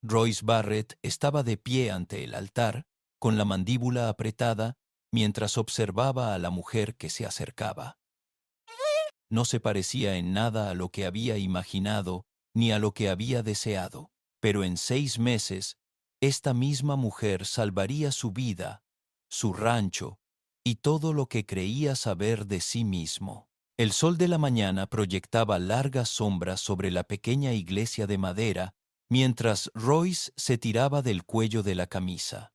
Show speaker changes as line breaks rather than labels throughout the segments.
Royce Barrett estaba de pie ante el altar, con la mandíbula apretada, mientras observaba a la mujer que se acercaba. No se parecía en nada a lo que había imaginado ni a lo que había deseado, pero en 6 meses, esta misma mujer salvaría su vida, su rancho y todo lo que creía saber de sí mismo. El sol de la mañana proyectaba largas sombras sobre la pequeña iglesia de madera, mientras Royce se tiraba del cuello de la camisa.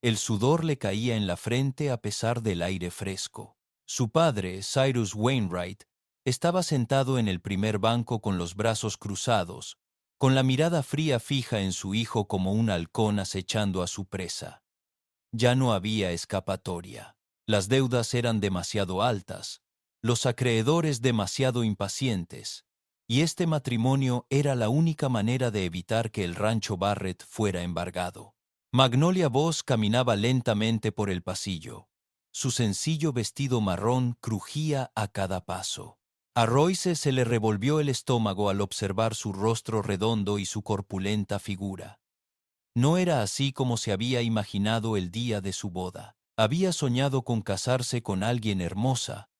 El sudor le caía en la frente a pesar del aire fresco. Su padre, Cyrus Wainwright, estaba sentado en el primer banco con los brazos cruzados, con la mirada fría fija en su hijo como un halcón acechando a su presa. Ya no había escapatoria. Las deudas eran demasiado altas, los acreedores demasiado impacientes, y este matrimonio era la única manera de evitar que el rancho Barrett fuera embargado. Magnolia Voss caminaba lentamente por el pasillo. Su sencillo vestido marrón crujía a cada paso. A Royce se le revolvió el estómago al observar su rostro redondo y su corpulenta figura. No era así como se había imaginado el día de su boda. Había soñado con casarse con alguien hermosa,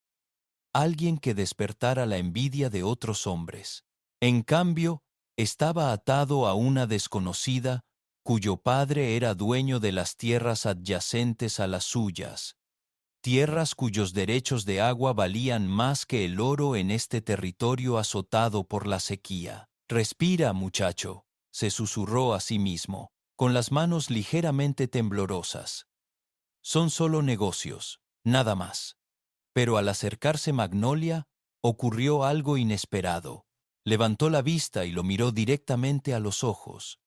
alguien que despertara la envidia de otros hombres. En cambio, estaba atado a una desconocida cuyo padre era dueño de las tierras adyacentes a las suyas, tierras cuyos derechos de agua valían más que el oro en este territorio azotado por la sequía. «Respira, muchacho», se susurró a sí mismo, con las manos ligeramente temblorosas. «Son solo negocios, nada más». Pero al acercarse Magnolia, ocurrió algo inesperado. Levantó la vista y lo miró directamente a los ojos,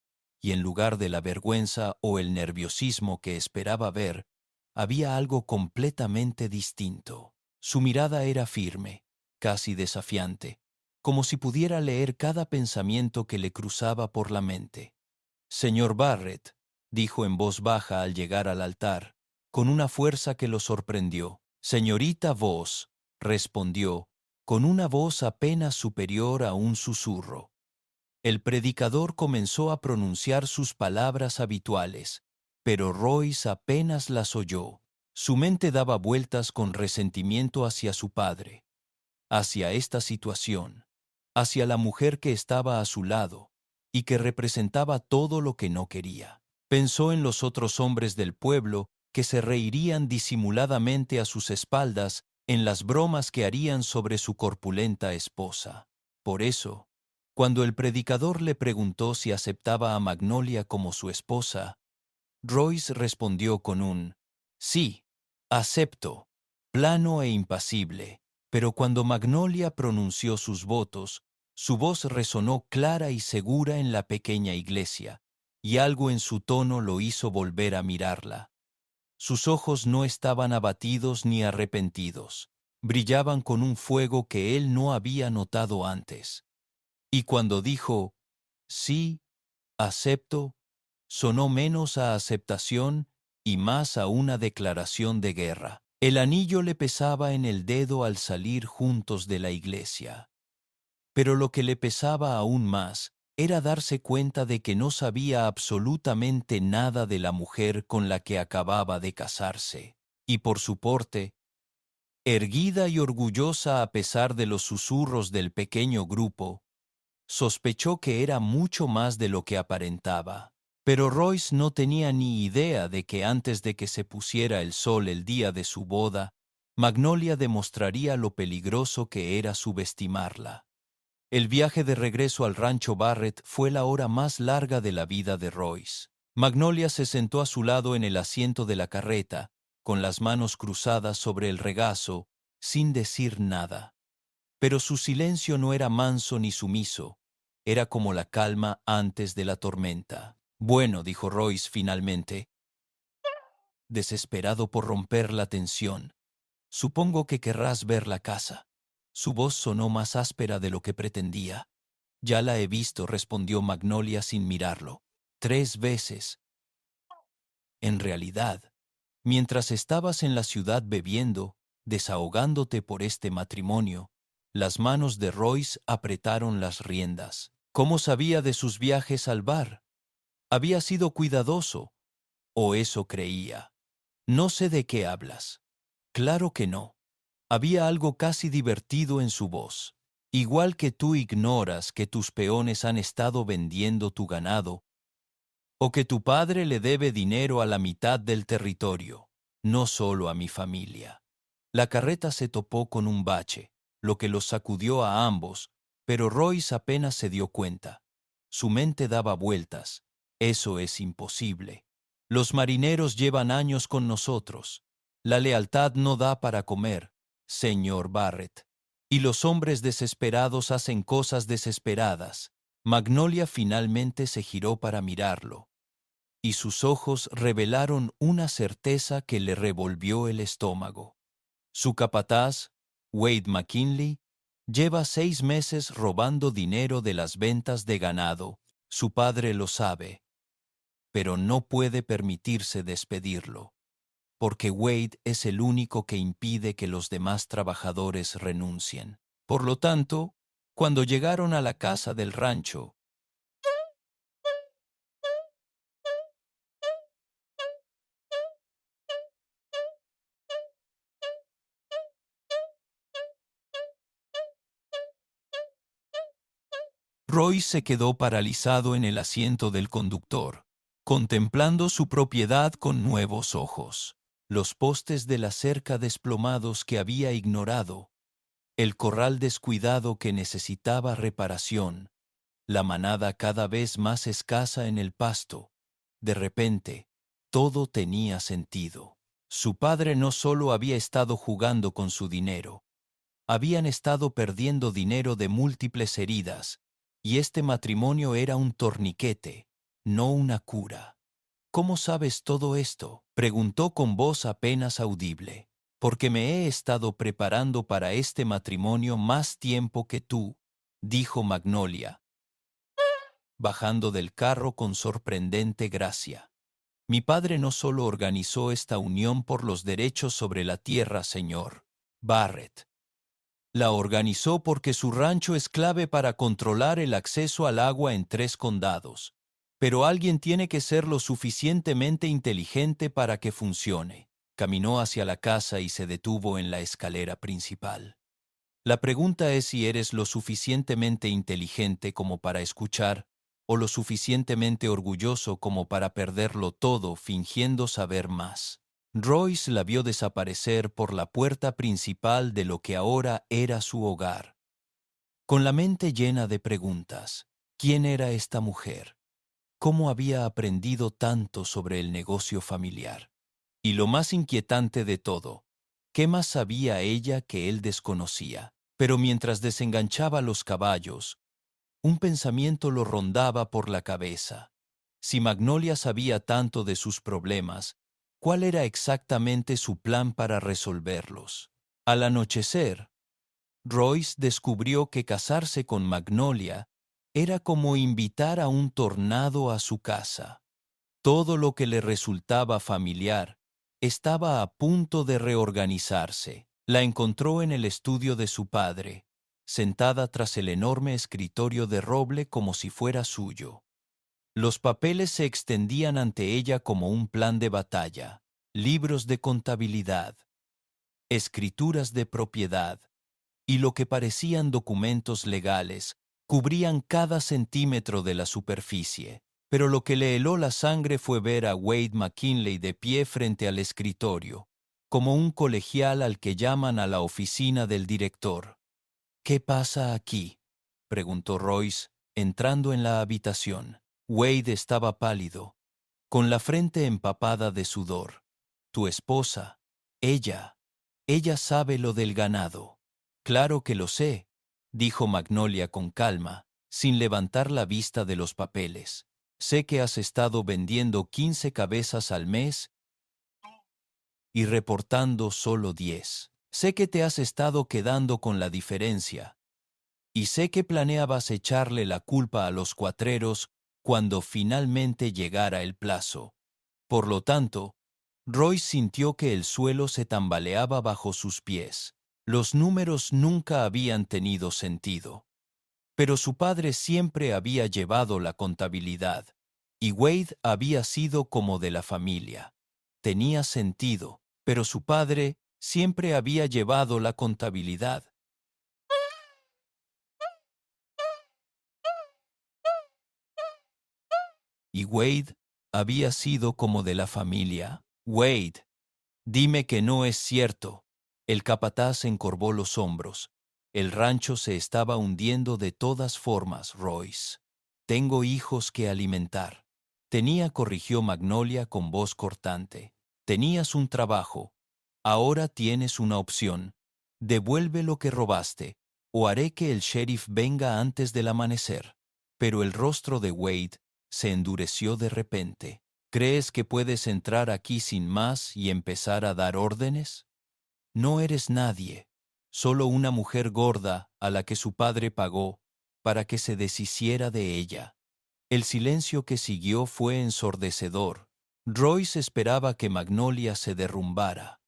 y en lugar de la vergüenza o el nerviosismo que esperaba ver, había algo completamente distinto. Su mirada era firme, casi desafiante, como si pudiera leer cada pensamiento que le cruzaba por la mente. «Señor Barrett», dijo en voz baja al llegar al altar, con una fuerza que lo sorprendió. «Señorita Voss», respondió, con una voz apenas superior a un susurro. El predicador comenzó a pronunciar sus palabras habituales, pero Royce apenas las oyó. Su mente daba vueltas con resentimiento hacia su padre, hacia esta situación, hacia la mujer que estaba a su lado y que representaba todo lo que no quería. Pensó en los otros hombres del pueblo que se reirían disimuladamente a sus espaldas en las bromas que harían sobre su corpulenta esposa. Por eso, cuando el predicador le preguntó si aceptaba a Magnolia como su esposa, Royce respondió con un «Sí, acepto», plano e impasible. Pero cuando Magnolia pronunció sus votos, su voz resonó clara y segura en la pequeña iglesia, y algo en su tono lo hizo volver a mirarla. Sus ojos no estaban abatidos ni arrepentidos, brillaban con un fuego que él no había notado antes. Y cuando dijo, «Sí, acepto», sonó menos a aceptación y más a una declaración de guerra. El anillo le pesaba en el dedo al salir juntos de la iglesia. Pero lo que le pesaba aún más era darse cuenta de que no sabía absolutamente nada de la mujer con la que acababa de casarse. Y por su porte, erguida y orgullosa a pesar de los susurros del pequeño grupo, sospechó que era mucho más de lo que aparentaba. Pero Royce no tenía ni idea de que antes de que se pusiera el sol el día de su boda, Magnolia demostraría lo peligroso que era subestimarla. El viaje de regreso al rancho Barrett fue la hora más larga de la vida de Royce. Magnolia se sentó a su lado en el asiento de la carreta, con las manos cruzadas sobre el regazo, sin decir nada. Pero su silencio no era manso ni sumiso, era como la calma antes de la tormenta. «Bueno», dijo Royce finalmente, desesperado por romper la tensión, «supongo que querrás ver la casa». Su voz sonó más áspera de lo que pretendía. «Ya la he visto», respondió Magnolia sin mirarlo. «3 veces. En realidad, mientras estabas en la ciudad bebiendo, desahogándote por este matrimonio, las manos de Royce apretaron las riendas. ¿Cómo sabía de sus viajes al bar?», Había sido cuidadoso, o eso creía. No sé de qué hablas. Claro que no. Había algo casi divertido en su voz. Igual que tú ignoras que tus peones han estado vendiendo tu ganado, o que tu padre le debe dinero a la mitad del territorio, no solo a mi familia. La carreta se topó con un bache, lo que los sacudió a ambos, pero Royce apenas se dio cuenta. Su mente daba vueltas. Eso es imposible. Los marineros llevan años con nosotros. La lealtad no da para comer, señor Barrett. Y los hombres desesperados hacen cosas desesperadas. Magnolia finalmente se giró para mirarlo, y sus ojos revelaron una certeza que le revolvió el estómago. Su capataz, Wade McKinley, lleva 6 meses robando dinero de las ventas de ganado. Su padre lo sabe, pero no puede permitirse despedirlo, porque Wade es el único que impide que los demás trabajadores renuncien. Por lo tanto, cuando llegaron a la casa del rancho, Roy se quedó paralizado en el asiento del conductor, contemplando su propiedad con nuevos ojos. Los postes de la cerca desplomados que había ignorado, el corral descuidado que necesitaba reparación, la manada cada vez más escasa en el pasto. De repente, todo tenía sentido. Su padre no solo había estado jugando con su dinero, habían estado perdiendo dinero de múltiples heridas, y este matrimonio era un torniquete, no una cura. ¿Cómo sabes todo esto?, preguntó con voz apenas audible. Porque me he estado preparando para este matrimonio más tiempo que tú, dijo Magnolia, bajando del carro con sorprendente gracia. Mi padre no solo organizó esta unión por los derechos sobre la tierra, señor Barrett. La organizó porque su rancho es clave para controlar el acceso al agua en 3 condados. Pero alguien tiene que ser lo suficientemente inteligente para que funcione. Caminó hacia la casa y se detuvo en la escalera principal. La pregunta es si eres lo suficientemente inteligente como para escuchar o lo suficientemente orgulloso como para perderlo todo fingiendo saber más. Royce la vio desaparecer por la puerta principal de lo que ahora era su hogar. Con la mente llena de preguntas, ¿quién era esta mujer? ¿Cómo había aprendido tanto sobre el negocio familiar? Y lo más inquietante de todo, ¿qué más sabía ella que él desconocía? Pero mientras desenganchaba los caballos, un pensamiento lo rondaba por la cabeza. Si Magnolia sabía tanto de sus problemas, ¿cuál era exactamente su plan para resolverlos? Al anochecer, Royce descubrió que casarse con Magnolia era como invitar a un tornado a su casa. Todo lo que le resultaba familiar estaba a punto de reorganizarse. La encontró en el estudio de su padre, sentada tras el enorme escritorio de roble como si fuera suyo. Los papeles se extendían ante ella como un plan de batalla, libros de contabilidad, escrituras de propiedad, y lo que parecían documentos legales cubrían cada centímetro de la superficie. Pero lo que le heló la sangre fue ver a Wade McKinley de pie frente al escritorio, como un colegial al que llaman a la oficina del director. ¿Qué pasa aquí?, preguntó Royce, entrando en la habitación. Wade estaba pálido, con la frente empapada de sudor. Tu esposa, ella sabe lo del ganado. Claro que lo sé, dijo Magnolia con calma, sin levantar la vista de los papeles. Sé que has estado vendiendo 15 cabezas al mes y reportando solo 10. Sé que te has estado quedando con la diferencia. Y sé que planeabas echarle la culpa a los cuatreros cuando finalmente llegara el plazo. Por lo tanto, Roy sintió que el suelo se tambaleaba bajo sus pies. Los números nunca habían tenido sentido. Pero su padre siempre había llevado la contabilidad. Y Wade había sido como de la familia. Tenía sentido, pero su padre siempre había llevado la contabilidad. Y Wade había sido como de la familia. Wade, dime que no es cierto. El capataz encorvó los hombros. El rancho se estaba hundiendo de todas formas, Royce. Tengo hijos que alimentar. Corrigió Magnolia con voz cortante. Tenías un trabajo. Ahora tienes una opción. Devuelve lo que robaste, o haré que el sheriff venga antes del amanecer. Pero el rostro de Wade se endureció de repente. ¿Crees que puedes entrar aquí sin más y empezar a dar órdenes? No eres nadie, solo una mujer gorda a la que su padre pagó para que se deshiciera de ella. El silencio que siguió fue ensordecedor. Royce esperaba que Magnolia se derrumbara,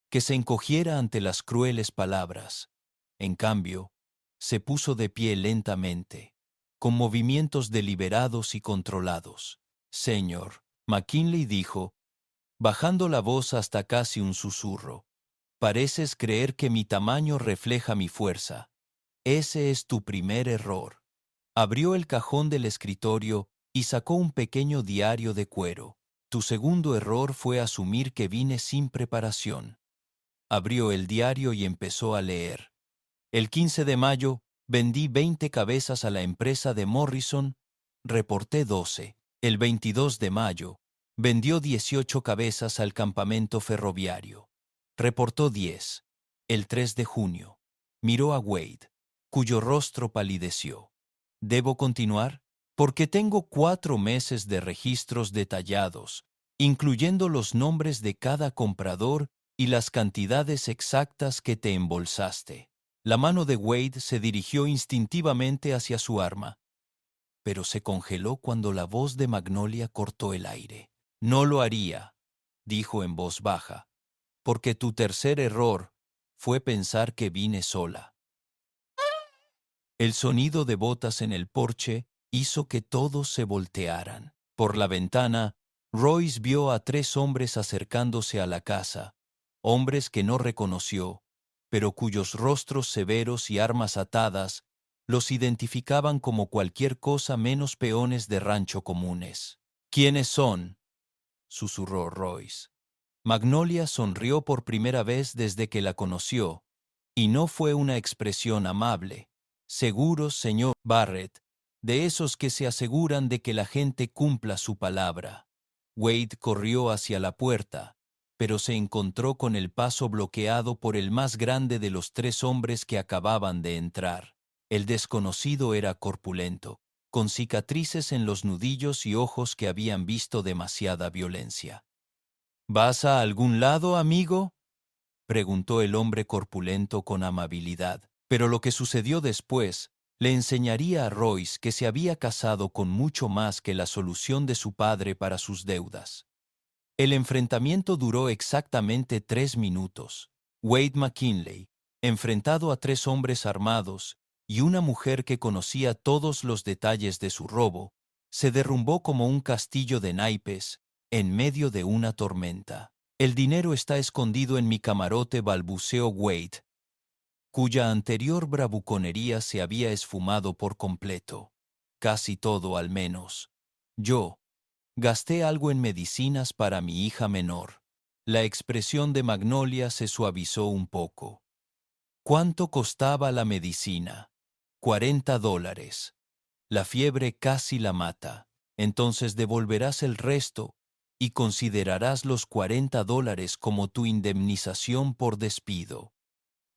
que se encogiera ante las crueles palabras. En cambio, se puso de pie lentamente, con movimientos deliberados y controlados. Señor, McKinley dijo, bajando la voz hasta casi un susurro, pareces creer que mi tamaño refleja mi fuerza. Ese es tu primer error. Abrió el cajón del escritorio y sacó un pequeño diario de cuero. Tu segundo error fue asumir que vine sin preparación. Abrió el diario y empezó a leer. El 15 de mayo vendí 20 cabezas a la empresa de Morrison, reporté 12. El 22 de mayo vendió 18 cabezas al campamento ferroviario, reportó 10. El 3 de junio miró a Wade, cuyo rostro palideció. ¿Debo continuar? Porque tengo 4 meses de registros detallados, incluyendo los nombres de cada comprador y las cantidades exactas que te embolsaste. La mano de Wade se dirigió instintivamente hacia su arma, pero se congeló cuando la voz de Magnolia cortó el aire. No lo haría, dijo en voz baja, porque tu tercer error fue pensar que vine sola. El sonido de botas en el porche hizo que todos se voltearan. Por la ventana, Royce vio a 3 hombres acercándose a la casa, hombres que no reconoció, pero cuyos rostros severos y armas atadas los identificaban como cualquier cosa menos peones de rancho comunes. ¿Quiénes son?, susurró Royce. Magnolia sonrió por primera vez desde que la conoció, y no fue una expresión amable. Seguro, señor Barrett, de esos que se aseguran de que la gente cumpla su palabra. Wade corrió hacia la puerta, pero se encontró con el paso bloqueado por el más grande de los 3 hombres que acababan de entrar. El desconocido era corpulento, con cicatrices en los nudillos y ojos que habían visto demasiada violencia. ¿Vas a algún lado, amigo?, preguntó el hombre corpulento con amabilidad. Pero lo que sucedió después le enseñaría a Royce que se había casado con mucho más que la solución de su padre para sus deudas. El enfrentamiento duró exactamente 3 minutos. Wade McKinley, enfrentado a 3 hombres armados y una mujer que conocía todos los detalles de su robo, se derrumbó como un castillo de naipes en medio de una tormenta. El dinero está escondido en mi camarote, balbuceó Wade, cuya anterior bravuconería se había esfumado por completo. Casi todo, al menos. Yo gasté algo en medicinas para mi hija menor. La expresión de Magnolia se suavizó un poco. ¿Cuánto costaba la medicina? $40. La fiebre casi la mata. Entonces devolverás el resto y considerarás los $40 como tu indemnización por despido.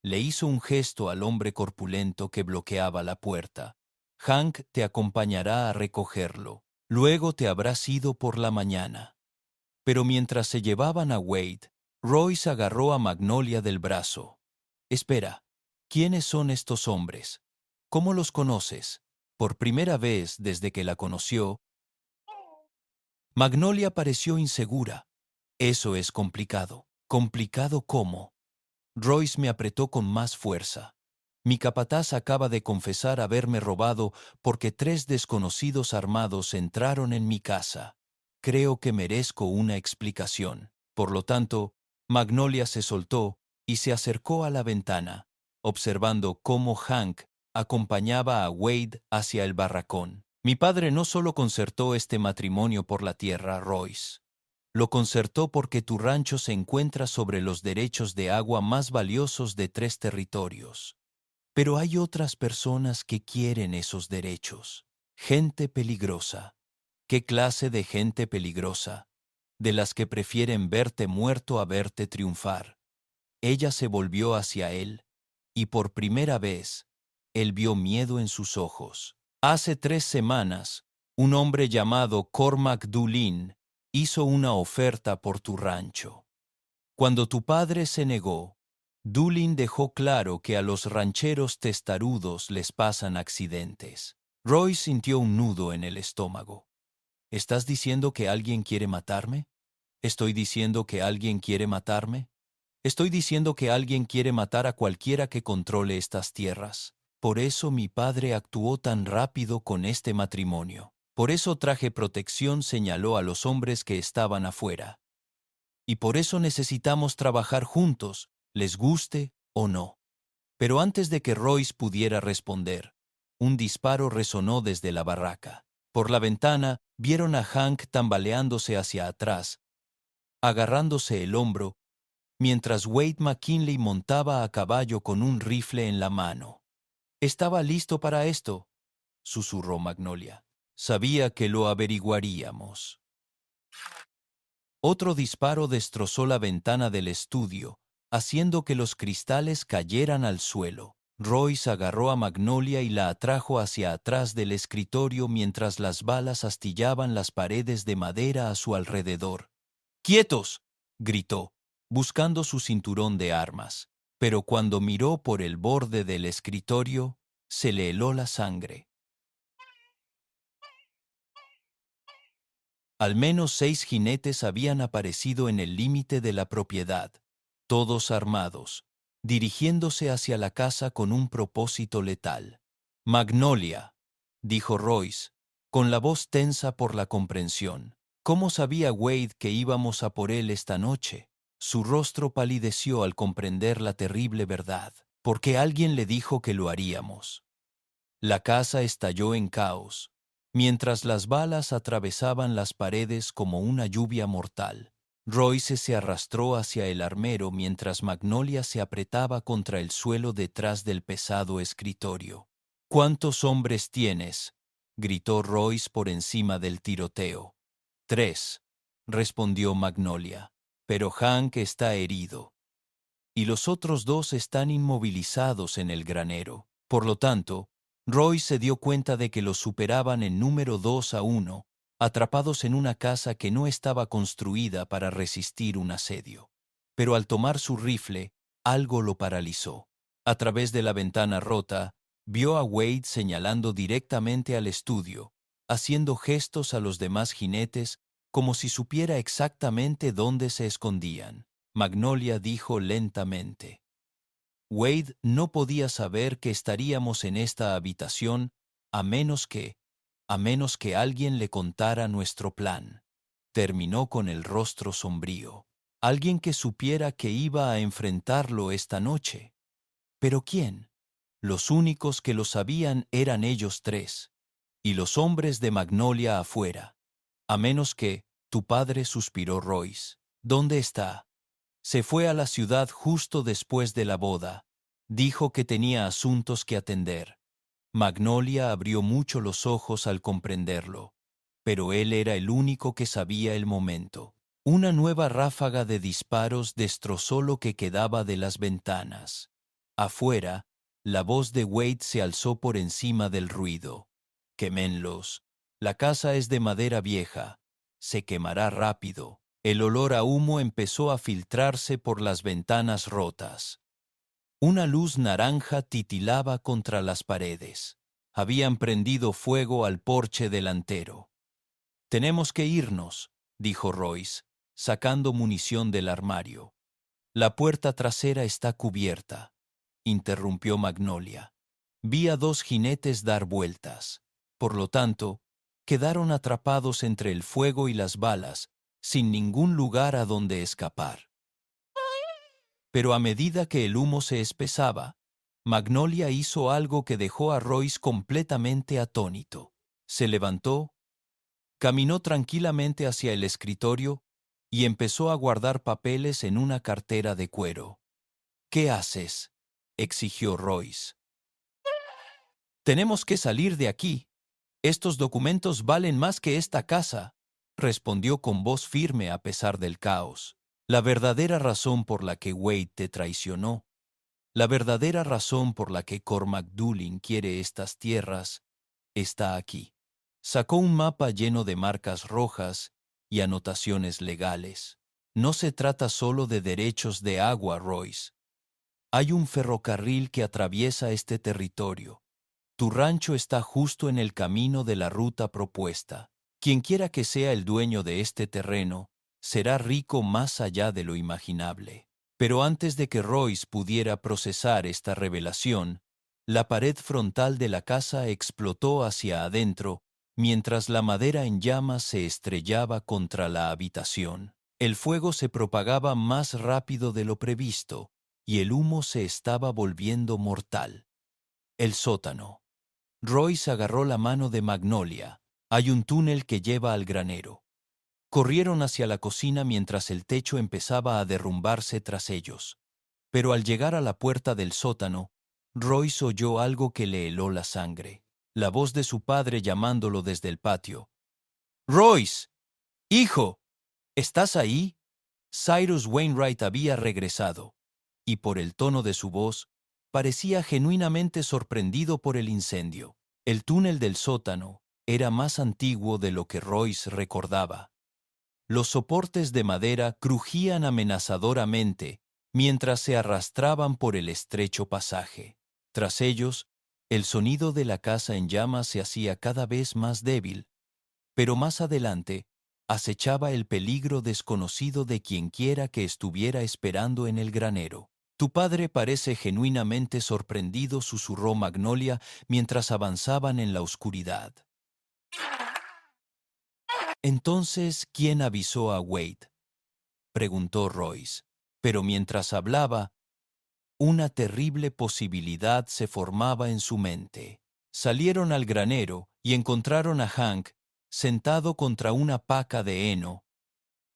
Le hizo un gesto al hombre corpulento que bloqueaba la puerta. Hank te acompañará a recogerlo. Luego te habrás ido por la mañana. Pero mientras se llevaban a Wade, Royce agarró a Magnolia del brazo. Espera, ¿quiénes son estos hombres? ¿Cómo los conoces? Por primera vez desde que la conoció, Magnolia pareció insegura. Eso es complicado. ¿Complicado cómo? Royce me apretó con más fuerza. Mi capataz acaba de confesar haberme robado porque 3 desconocidos armados entraron en mi casa. Creo que merezco una explicación. Por lo tanto, Magnolia se soltó y se acercó a la ventana, observando cómo Hank acompañaba a Wade hacia el barracón. Mi padre no solo concertó este matrimonio por la tierra, Royce. Lo concertó porque tu rancho se encuentra sobre los derechos de agua más valiosos de 3 territorios. Pero hay otras personas que quieren esos derechos. Gente peligrosa. ¿Qué clase de gente peligrosa? De las que prefieren verte muerto a verte triunfar. Ella se volvió hacia él, y por primera vez, él vio miedo en sus ojos. Hace 3 semanas, un hombre llamado Cormac Dulin hizo una oferta por tu rancho. Cuando tu padre se negó, Dulin dejó claro que a los rancheros testarudos les pasan accidentes. Roy sintió un nudo en el estómago. ¿Estás diciendo que alguien quiere matarme? ¿Estoy diciendo que alguien quiere matarme? ¿Estoy diciendo que alguien quiere matar a cualquiera que controle estas tierras? Por eso mi padre actuó tan rápido con este matrimonio. Por eso traje protección, señaló a los hombres que estaban afuera. Y por eso necesitamos trabajar juntos, les guste o no. Pero antes de que Royce pudiera responder, un disparo resonó desde la barraca. Por la ventana vieron a Hank tambaleándose hacia atrás, agarrándose el hombro, mientras Wade McKinley montaba a caballo con un rifle en la mano. «Estaba listo para esto», susurró Magnolia. «Sabía que lo averiguaríamos». Otro disparo destrozó la ventana del estudio, haciendo que los cristales cayeran al suelo. Royce agarró a Magnolia y la atrajo hacia atrás del escritorio mientras las balas astillaban las paredes de madera a su alrededor. «¡Quietos!», gritó, buscando su cinturón de armas. Pero cuando miró por el borde del escritorio, se le heló la sangre. Al menos 6 jinetes habían aparecido en el límite de la propiedad, todos armados, dirigiéndose hacia la casa con un propósito letal. «Magnolia», dijo Royce, con la voz tensa por la comprensión. ¿Cómo sabía Wade que íbamos a por él esta noche? Su rostro palideció al comprender la terrible verdad. Porque alguien le dijo que lo haríamos. La casa estalló en caos, mientras las balas atravesaban las paredes como una lluvia mortal. Royce se arrastró hacia el armero mientras Magnolia se apretaba contra el suelo detrás del pesado escritorio. «¿Cuántos hombres tienes?», gritó Royce por encima del tiroteo. «3», respondió Magnolia, «pero Hank está herido. Y los otros 2 están inmovilizados en el granero». Por lo tanto, Roy se dio cuenta de que los superaban en número 2-1, atrapados en una casa que no estaba construida para resistir un asedio. Pero al tomar su rifle, algo lo paralizó. A través de la ventana rota, vio a Wade señalando directamente al estudio, haciendo gestos a los demás jinetes como si supiera exactamente dónde se escondían. Magnolia dijo lentamente: «Wade no podía saber que estaríamos en esta habitación a menos que alguien le contara nuestro plan». Terminó con el rostro sombrío. Alguien que supiera que iba a enfrentarlo esta noche. ¿Pero quién? Los únicos que lo sabían eran ellos 3, y los hombres de Magnolia afuera. A menos que, tu padre, suspiró Royce. ¿Dónde está? Se fue a la ciudad justo después de la boda. Dijo que tenía asuntos que atender. Magnolia abrió mucho los ojos al comprenderlo, pero él era el único que sabía el momento. Una nueva ráfaga de disparos destrozó lo que quedaba de las ventanas. Afuera, la voz de Wade se alzó por encima del ruido. «Quémenlos. La casa es de madera vieja. Se quemará rápido». El olor a humo empezó a filtrarse por las ventanas rotas. Una luz naranja titilaba contra las paredes. Habían prendido fuego al porche delantero. «Tenemos que irnos», dijo Royce, sacando munición del armario. «La puerta trasera está cubierta». interrumpió Magnolia. Vi a 2 jinetes dar vueltas. Por lo tanto, quedaron atrapados entre el fuego y las balas, sin ningún lugar a donde escapar. Pero a medida que el humo se espesaba, Magnolia hizo algo que dejó a Royce completamente atónito. Se levantó, caminó tranquilamente hacia el escritorio y empezó a guardar papeles en una cartera de cuero. ¿Qué haces?, exigió Royce. Tenemos que salir de aquí. Estos documentos valen más que esta casa, respondió con voz firme a pesar del caos. La verdadera razón por la que Wade te traicionó, la verdadera razón por la que Cormac Dooling quiere estas tierras, está aquí. Sacó un mapa lleno de marcas rojas y anotaciones legales. No se trata solo de derechos de agua, Royce. Hay un ferrocarril que atraviesa este territorio. Tu rancho está justo en el camino de la ruta propuesta. Quienquiera que sea el dueño de este terreno, será rico más allá de lo imaginable. Pero antes de que Royce pudiera procesar esta revelación, la pared frontal de la casa explotó hacia adentro, mientras la madera en llamas se estrellaba contra la habitación. El fuego se propagaba más rápido de lo previsto, y el humo se estaba volviendo mortal. El sótano. Royce agarró la mano de Magnolia. Hay un túnel que lleva al granero. Corrieron hacia la cocina mientras el techo empezaba a derrumbarse tras ellos. Pero al llegar a la puerta del sótano, Royce oyó algo que le heló la sangre. La voz de su padre llamándolo desde el patio. «Royce, hijo, ¿estás ahí?» Cyrus Wainwright había regresado, y por el tono de su voz, parecía genuinamente sorprendido por el incendio. El túnel del sótano era más antiguo de lo que Royce recordaba. Los soportes de madera crujían amenazadoramente mientras se arrastraban por el estrecho pasaje. Tras ellos, el sonido de la casa en llamas se hacía cada vez más débil, pero más adelante acechaba el peligro desconocido de quienquiera que estuviera esperando en el granero. «Tu padre parece genuinamente sorprendido», susurró Magnolia mientras avanzaban en la oscuridad. «Entonces, ¿quién avisó a Wade?», preguntó Royce. Pero mientras hablaba, una terrible posibilidad se formaba en su mente. Salieron al granero y encontraron a Hank sentado contra una paca de heno,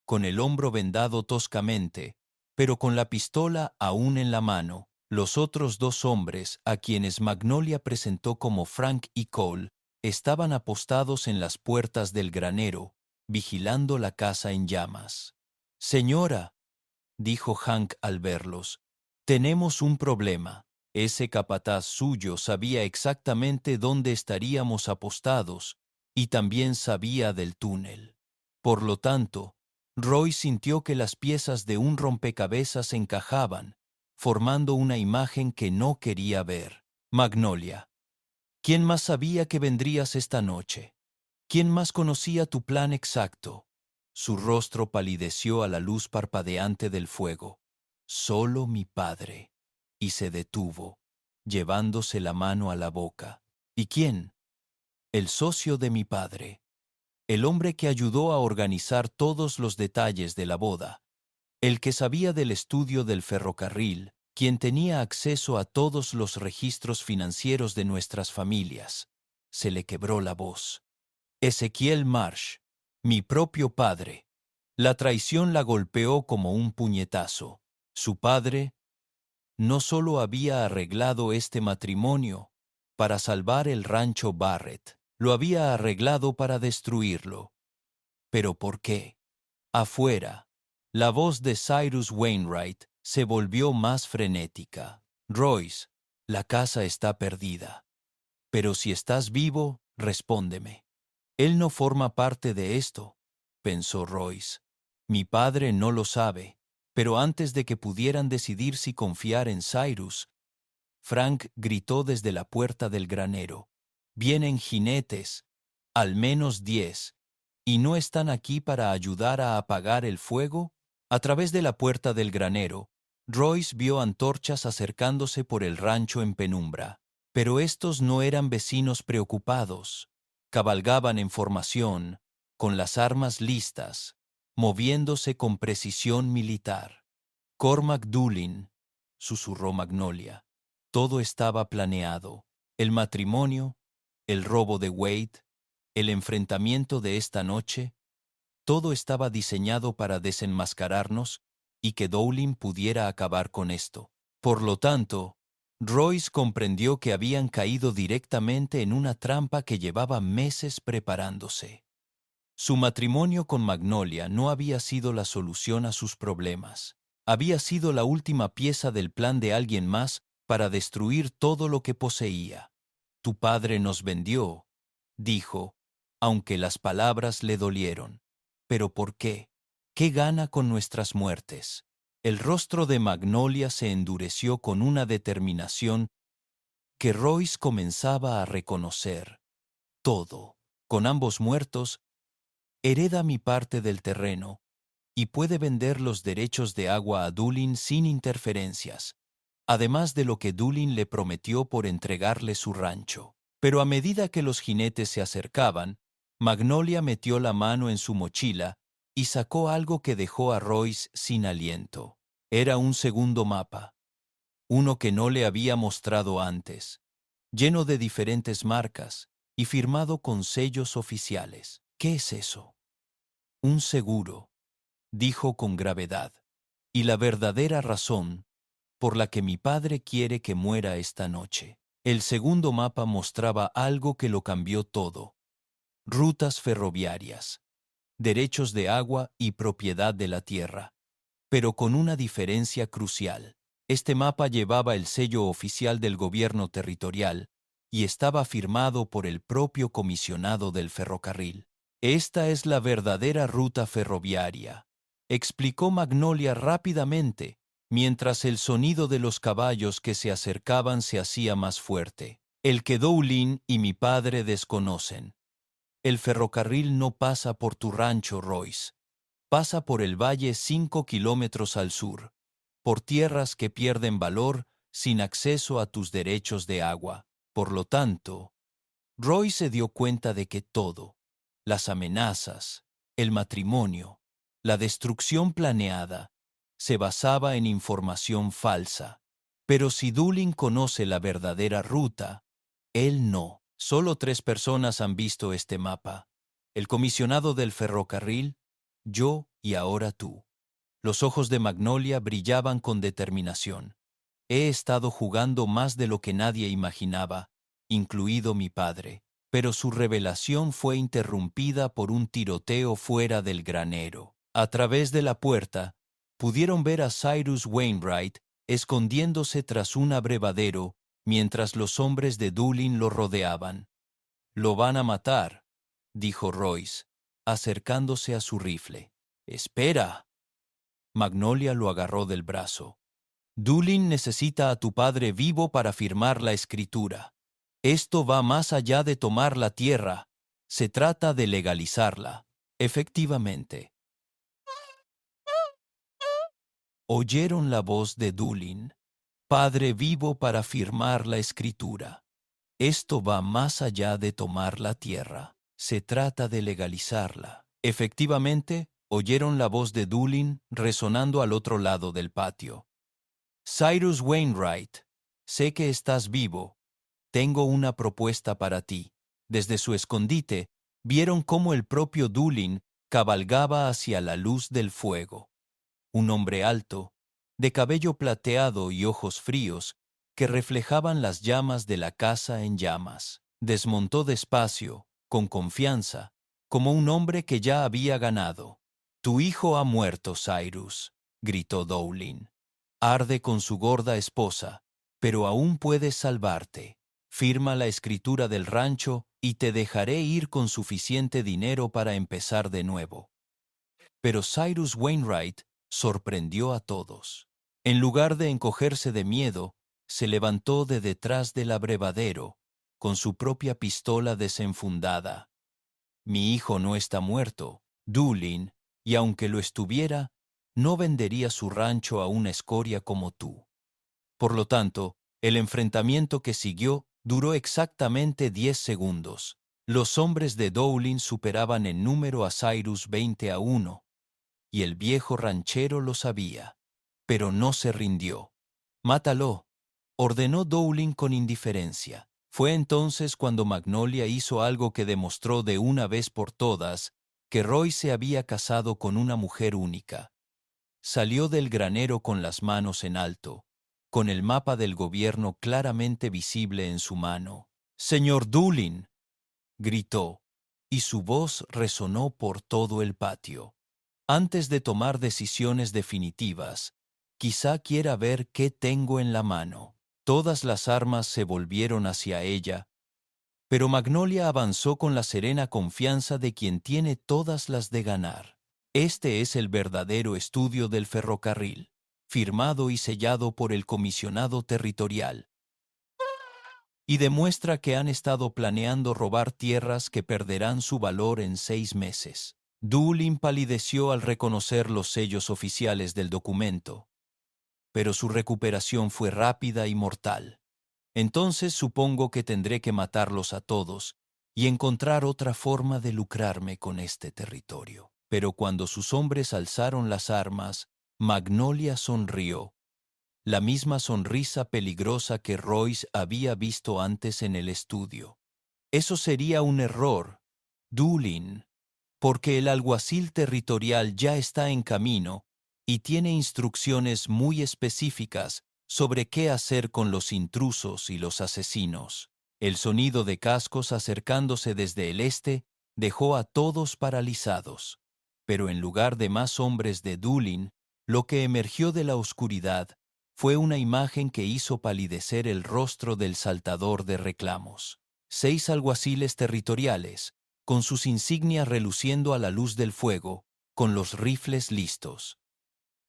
con el hombro vendado toscamente, pero con la pistola aún en la mano. Los otros 2 hombres, a quienes Magnolia presentó como Frank y Cole, estaban apostados en las puertas del granero, vigilando la casa en llamas. «Señora», dijo Hank al verlos, «tenemos un problema. Ese capataz suyo sabía exactamente dónde estaríamos apostados y también sabía del túnel. Por lo tanto, Roy sintió que las piezas de un rompecabezas encajaban, formando una imagen que no quería ver. Magnolia, ¿quién más sabía que vendrías esta noche? ¿Quién más conocía tu plan exacto?» Su rostro palideció a la luz parpadeante del fuego. «Solo mi padre». Y se detuvo, llevándose la mano a la boca. «¿Y quién?» «El socio de mi padre. El hombre que ayudó a organizar todos los detalles de la boda. El que sabía del estudio del ferrocarril, quien tenía acceso a todos los registros financieros de nuestras familias». Se le quebró la voz. «Ezequiel Marsh, mi propio padre». La traición la golpeó como un puñetazo. Su padre no solo había arreglado este matrimonio para salvar el rancho Barrett, lo había arreglado para destruirlo. ¿Pero por qué? Afuera, la voz de Cyrus Wainwright se volvió más frenética. «Royce, la casa está perdida. Pero si estás vivo, respóndeme». «Él no forma parte de esto», pensó Royce. «Mi padre no lo sabe». Pero antes de que pudieran decidir si confiar en Cyrus, Frank gritó desde la puerta del granero. «Vienen jinetes, al menos 10, ¿y no están aquí para ayudar a apagar el fuego?» A través de la puerta del granero, Royce vio antorchas acercándose por el rancho en penumbra. Pero estos no eran vecinos preocupados. Cabalgaban en formación, con las armas listas, moviéndose con precisión militar. Cormac Doolin, susurró Magnolia. Todo estaba planeado. El matrimonio, el robo de Wade, el enfrentamiento de esta noche, todo estaba diseñado para desenmascararnos y que Doolin pudiera acabar con esto. Por lo tanto, Royce comprendió que habían caído directamente en una trampa que llevaba meses preparándose. Su matrimonio con Magnolia no había sido la solución a sus problemas. Había sido la última pieza del plan de alguien más para destruir todo lo que poseía. Tu padre nos vendió, dijo, aunque las palabras le dolieron. ¿Pero por qué? ¿Qué gana con nuestras muertes? El rostro de Magnolia se endureció con una determinación que Royce comenzaba a reconocer. Todo. Con ambos muertos, hereda mi parte del terreno y puede vender los derechos de agua a Doolin sin interferencias, además de lo que Doolin le prometió por entregarle su rancho. Pero a medida que los jinetes se acercaban, Magnolia metió la mano en su mochila y sacó algo que dejó a Royce sin aliento. Era un segundo mapa, uno que no le había mostrado antes, lleno de diferentes marcas y firmado con sellos oficiales. ¿Qué es eso? Un seguro, dijo con gravedad, y la verdadera razón por la que mi padre quiere que muera esta noche. El segundo mapa mostraba algo que lo cambió todo. Rutas ferroviarias, derechos de agua y propiedad de la tierra, pero con una diferencia crucial. Este mapa llevaba el sello oficial del gobierno territorial y estaba firmado por el propio comisionado del ferrocarril. Esta es la verdadera ruta ferroviaria, explicó Magnolia rápidamente, mientras el sonido de los caballos que se acercaban se hacía más fuerte. El que Doolin y mi padre desconocen. El ferrocarril no pasa por tu rancho, Royce. Pasa por el valle 5 kilómetros al sur, por tierras que pierden valor sin acceso a tus derechos de agua. Por lo tanto, Roy se dio cuenta de que todo, las amenazas, el matrimonio, la destrucción planeada, se basaba en información falsa. Pero si Doolin conoce la verdadera ruta, él no. Solo 3 personas han visto este mapa. El comisionado del ferrocarril, yo y ahora tú. Los ojos de Magnolia brillaban con determinación. He estado jugando más de lo que nadie imaginaba, incluido mi padre, pero su revelación fue interrumpida por un tiroteo fuera del granero. A través de la puerta, pudieron ver a Cyrus Wainwright escondiéndose tras un abrevadero mientras los hombres de Doolin lo rodeaban. Lo van a matar, dijo Royce, acercándose a su rifle. Espera. Magnolia lo agarró del brazo. Doolin necesita a tu padre vivo para firmar la escritura. Esto va más allá de tomar la tierra. Se trata de legalizarla. Efectivamente. Oyeron la voz de Doolin. Padre vivo para firmar la escritura. Esto va más allá de tomar la tierra. Se trata de legalizarla. Efectivamente, oyeron la voz de Doolin resonando al otro lado del patio. Cyrus Wainwright, sé que estás vivo. Tengo una propuesta para ti. Desde su escondite, vieron cómo el propio Doolin cabalgaba hacia la luz del fuego. Un hombre alto, de cabello plateado y ojos fríos, que reflejaban las llamas de la casa en llamas. Desmontó despacio, con confianza, como un hombre que ya había ganado. Tu hijo ha muerto, Cyrus, gritó Doolin. Arde con su gorda esposa, pero aún puedes salvarte. Firma la escritura del rancho y te dejaré ir con suficiente dinero para empezar de nuevo. Pero Cyrus Wainwright sorprendió a todos. En lugar de encogerse de miedo, se levantó de detrás del abrevadero, con su propia pistola desenfundada. Mi hijo no está muerto, Doolin, y aunque lo estuviera, no vendería su rancho a una escoria como tú. Por lo tanto, el enfrentamiento que siguió duró exactamente 10 segundos. Los hombres de Dowling superaban en número a Cyrus 20-1, y el viejo ranchero lo sabía. Pero no se rindió. «Mátalo», ordenó Dowling con indiferencia. Fue entonces cuando Magnolia hizo algo que demostró de una vez por todas que Roy se había casado con una mujer única. Salió del granero con las manos en alto, con el mapa del gobierno claramente visible en su mano. «¡Señor Dowling!», gritó, y su voz resonó por todo el patio. «Antes de tomar decisiones definitivas, quizá quiera ver qué tengo en la mano». Todas las armas se volvieron hacia ella, pero Magnolia avanzó con la serena confianza de quien tiene todas las de ganar. Este es el verdadero estudio del ferrocarril, firmado y sellado por el comisionado territorial, y demuestra que han estado planeando robar tierras que perderán su valor en 6 meses. Dowling palideció al reconocer los sellos oficiales del documento, pero su recuperación fue rápida y mortal. «Entonces supongo que tendré que matarlos a todos y encontrar otra forma de lucrarme con este territorio». Pero cuando sus hombres alzaron las armas, Magnolia sonrió, la misma sonrisa peligrosa que Royce había visto antes en el estudio. «Eso sería un error, Dowling, porque el alguacil territorial ya está en camino y tiene instrucciones muy específicas sobre qué hacer con los intrusos y los asesinos». El sonido de cascos acercándose desde el este dejó a todos paralizados, pero en lugar de más hombres de Dowling, lo que emergió de la oscuridad fue una imagen que hizo palidecer el rostro del saltador de reclamos. 6 alguaciles territoriales, con sus insignias reluciendo a la luz del fuego, con los rifles listos.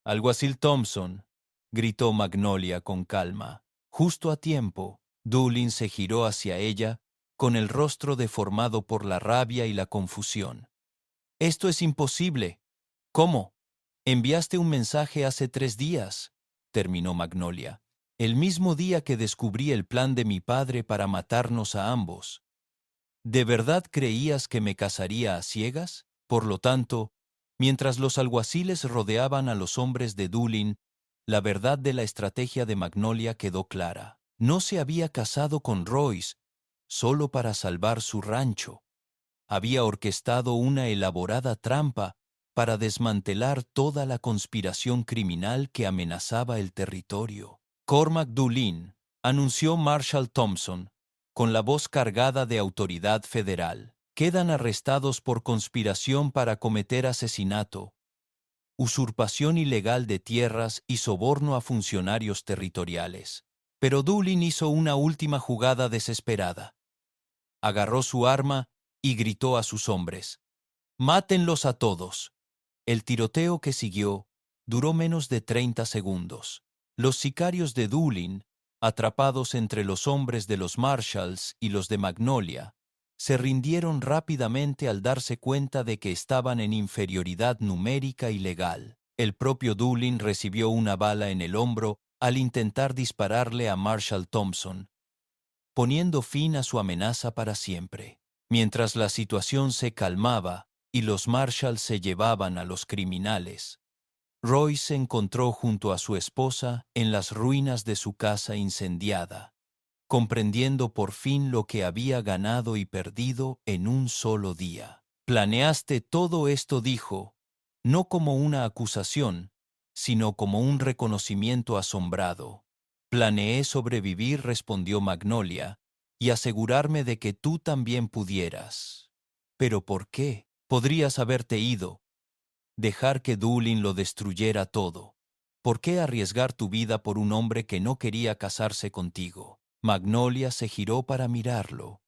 «Alguacil Thompson», gritó Magnolia con calma. Justo a tiempo, Dowling se giró hacia ella, con el rostro deformado por la rabia y la confusión. «Esto es imposible». «¿Cómo? Enviaste un mensaje hace 3 días», terminó Magnolia. «El mismo día que descubrí el plan de mi padre para matarnos a ambos. ¿De verdad creías que me casaría a ciegas? Por lo tanto, mientras los alguaciles rodeaban a los hombres de Dowling, la verdad de la estrategia de Magnolia quedó clara. No se había casado con Royce solo para salvar su rancho. Había orquestado una elaborada trampa para desmantelar toda la conspiración criminal que amenazaba el territorio. «Cormac Dowling», anunció Marshall Thompson, con la voz cargada de autoridad federal, «quedan arrestados por conspiración para cometer asesinato, usurpación ilegal de tierras y soborno a funcionarios territoriales». Pero Dowling hizo una última jugada desesperada. Agarró su arma y gritó a sus hombres: «¡Mátenlos a todos!». El tiroteo que siguió duró menos de 30 segundos. Los sicarios de Dowling, atrapados entre los hombres de los Marshalls y los de Magnolia, se rindieron rápidamente al darse cuenta de que estaban en inferioridad numérica y legal. El propio Dowling recibió una bala en el hombro al intentar dispararle a Marshall Thompson, poniendo fin a su amenaza para siempre. Mientras la situación se calmaba y los Marshalls se llevaban a los criminales, Roy se encontró junto a su esposa en las ruinas de su casa incendiada, comprendiendo por fin lo que había ganado y perdido en un solo día. «Planeaste todo esto», dijo, no como una acusación, sino como un reconocimiento asombrado. «Planeé sobrevivir», respondió Magnolia, «y asegurarme de que tú también pudieras». «¿Pero por qué? Podrías haberte ido, dejar que Dowling lo destruyera todo. ¿Por qué arriesgar tu vida por un hombre que no quería casarse contigo?» Magnolia se giró para mirarlo,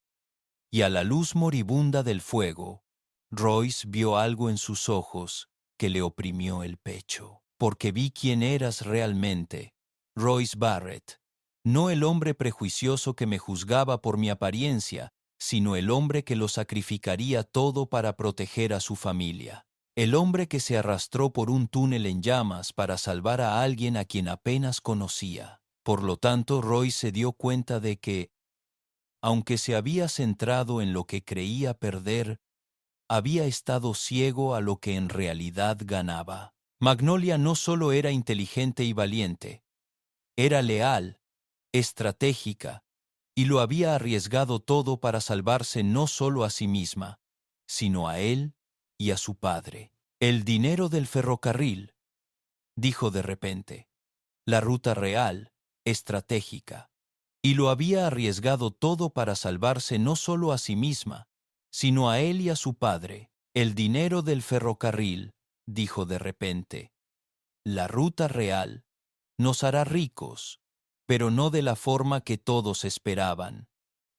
y a la luz moribunda del fuego, Royce vio algo en sus ojos que le oprimió el pecho. «Porque vi quién eras realmente, Royce Barrett, no el hombre prejuicioso que me juzgaba por mi apariencia, sino el hombre que lo sacrificaría todo para proteger a su familia». El hombre que se arrastró por un túnel en llamas para salvar a alguien a quien apenas conocía. Por lo tanto, Roy se dio cuenta de que, aunque se había centrado en lo que creía perder, había estado ciego a lo que en realidad ganaba. Magnolia no solo era inteligente y valiente, era leal, estratégica, y lo había arriesgado todo para salvarse no solo a sí misma, sino a él y a su padre. El dinero del ferrocarril, dijo de repente, la ruta real, estratégica, y lo había arriesgado todo para salvarse no solo a sí misma, sino a él y a su padre. El dinero del ferrocarril, dijo de repente, la ruta real, nos hará ricos, pero no de la forma que todos esperaban.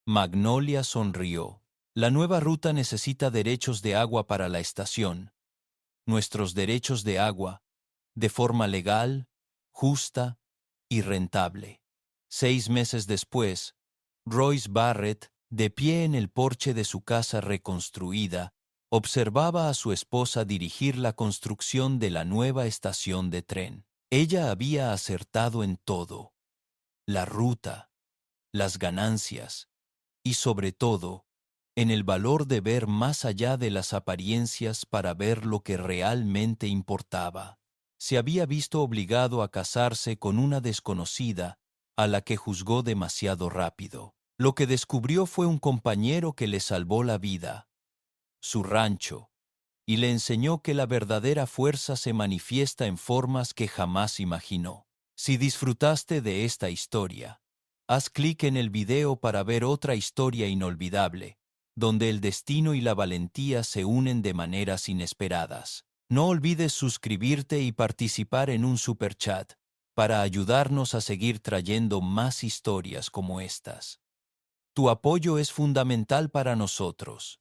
Magnolia sonrió. La nueva ruta necesita derechos de agua para la estación. Nuestros derechos de agua, de forma legal, justa y rentable. 6 meses después, Royce Barrett, de pie en el porche de su casa reconstruida, observaba a su esposa dirigir la construcción de la nueva estación de tren. Ella había acertado en todo: la ruta, las ganancias y, sobre todo, en el valor de ver más allá de las apariencias para ver lo que realmente importaba. Se había visto obligado a casarse con una desconocida a la que juzgó demasiado rápido. Lo que descubrió fue un compañero que le salvó la vida, su rancho, y le enseñó que la verdadera fuerza se manifiesta en formas que jamás imaginó. Si disfrutaste de esta historia, haz clic en el video para ver otra historia inolvidable, donde el destino y la valentía se unen de maneras inesperadas. No olvides suscribirte y participar en un superchat para ayudarnos a seguir trayendo más historias como estas. Tu apoyo es fundamental para nosotros.